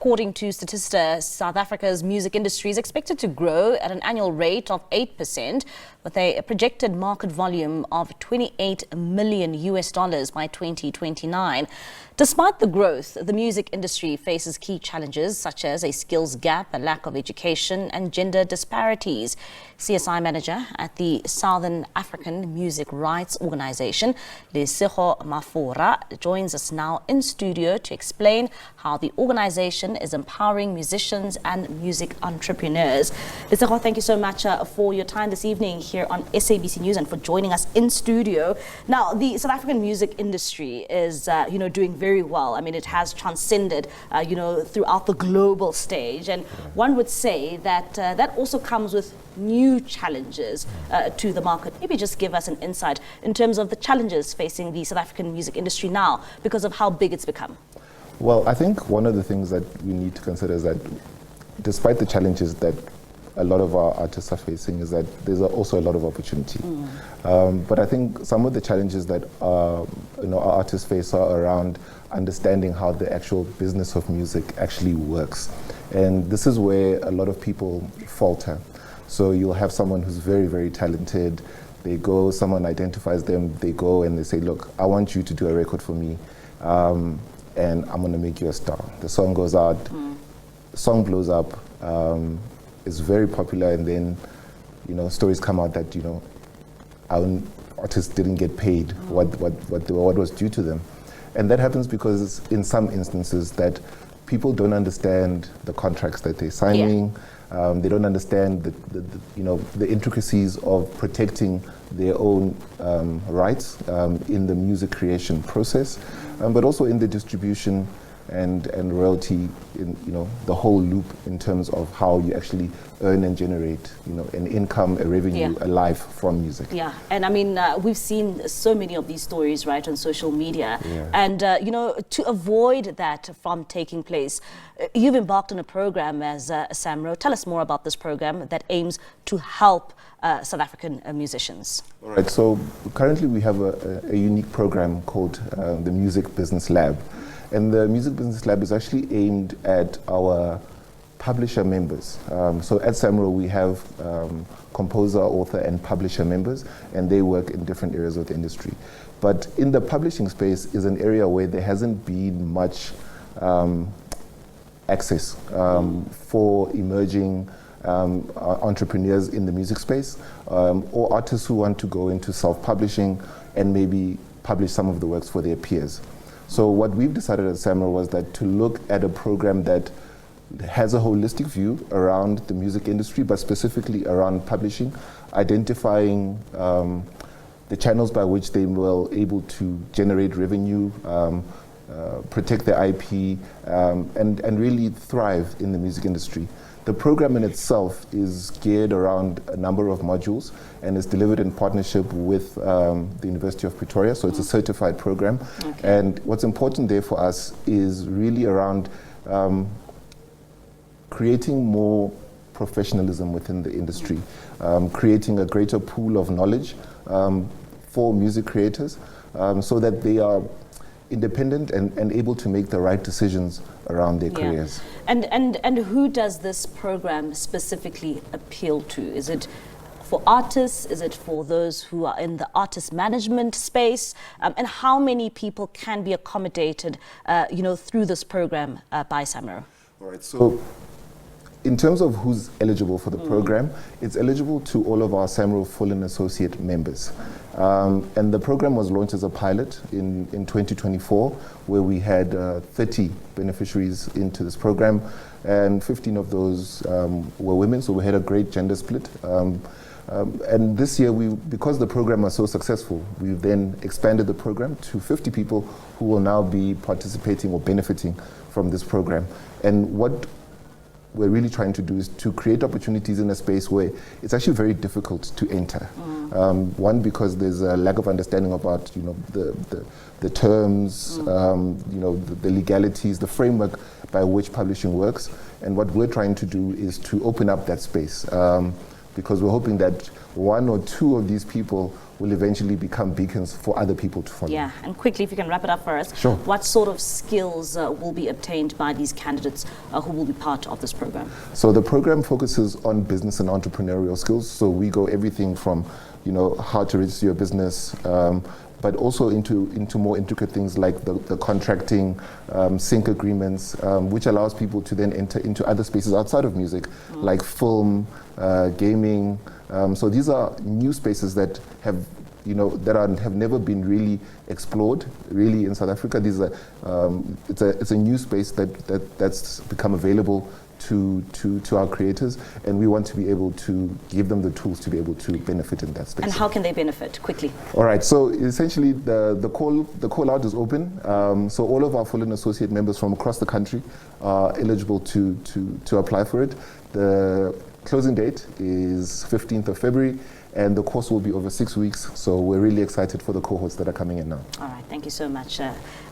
according to Statista, South Africa's music industry is expected to grow at an annual rate of 8%, with a projected market volume of $28 million by 2029. Despite the growth, the music industry faces key challenges such as a skills gap, a lack of education, and gender disparities. CSI Manager at the Southern African Music Rights Organization, Lesego Maforah, joins us now in studio to explain how the organization is empowering musicians and music entrepreneurs. Lesego, thank you so much for your time this evening here on SABC News and for joining us in studio. Now, the South African music industry is, doing very well. I mean, it has transcended, throughout the global stage. And one would say that that also comes with new challenges to the market. Maybe just give us an insight in terms of the challenges facing the South African music industry now because of how big it's become. Well, I think one of the things that we need to consider is that despite the challenges that a lot of our artists are facing, is that there's also a lot of opportunity. But I think some of the challenges that our artists face are around understanding how the actual business of music actually works. And this is where a lot of people falter. So you'll have someone who's very, very talented. They go, someone identifies them, they go and they say, look, I want you to do a record for me, and I'm gonna make you a star. The song goes out, the song blows up, it's very popular, and then, stories come out that, our artists didn't get paid what was due to them. And that happens because in some instances that people don't understand the contracts that they're signing. They don't understand the intricacies of protecting their own rights in the music creation process, but also in the distribution and royalty, in the whole loop in terms of how you actually earn and generate an income, a revenue, a life from music. Yeah, and I mean we've seen so many of these stories right on social media, and to avoid that from taking place, you've embarked on a program as SAMRO. Tell us more about this program that aims to help South African musicians. All right, so currently we have a unique program called the Music Business Lab. And the Music Business Lab is actually aimed at our publisher members. So at SAMRO we have composer, author, and publisher members, and they work in different areas of the industry. But in the publishing space is an area where there hasn't been much access for emerging entrepreneurs in the music space, or artists who want to go into self-publishing and maybe publish some of the works for their peers. So what we've decided at SAMRO was that to look at a program that has a holistic view around the music industry, but specifically around publishing, identifying the channels by which they will able to generate revenue, protect their IP, and really thrive in the music industry. The program in itself is geared around a number of modules and is delivered in partnership with the University of Pretoria, so it's a certified program. And what's important there for us is really around creating more professionalism within the industry, creating a greater pool of knowledge for music creators so that they are independent and able to make the right decisions around their careers. And who does this program specifically appeal to? Is it for artists? Is it for those who are in the artist management space? And how many people can be accommodated, through this program by SAMRO? All right. So, in terms of who's eligible for the program, it's eligible to all of our SAMRO full and associate members. And the program was launched as a pilot in 2024, where we had 30 beneficiaries into this program, and 15 of those were women, so we had a great gender split. And this year, because the program was so successful, we've then expanded the program to 50 people who will now be participating or benefiting from this program. And what we're really trying to do is to create opportunities in a space where it's actually very difficult to enter. One, because there's a lack of understanding about the terms, the legalities, the framework by which publishing works. And what we're trying to do is to open up that space, because we're hoping that one or two of these people will eventually become beacons for other people to follow. Yeah, and quickly, if you can wrap it up for us, Sure. what sort of skills will be obtained by these candidates who will be part of this program? So the program focuses on business and entrepreneurial skills. So we go everything from, how to register your business, but also into more intricate things like the contracting, sync agreements, which allows people to then enter into other spaces outside of music, like film, gaming. So these are new spaces that have never been really explored really in South Africa. These are it's a new space that's become available to our creators, and we want to be able to give them the tools to be able to benefit in that space. And how can they benefit? Quickly. All right. So essentially, the call out is open. So all of our full and associate members from across the country are eligible to apply for it. The closing date is 15th of February. And the course will be over 6 weeks, so we're really excited for the cohorts that are coming in now. All right, thank you so much,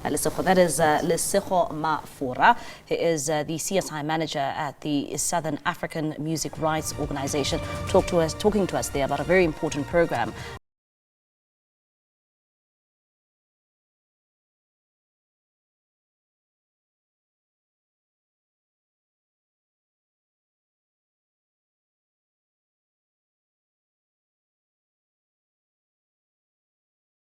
Lesego. That is Lesego Maforah. He is the CSI Manager at the Southern African Music Rights Organization, talking to us there about a very important program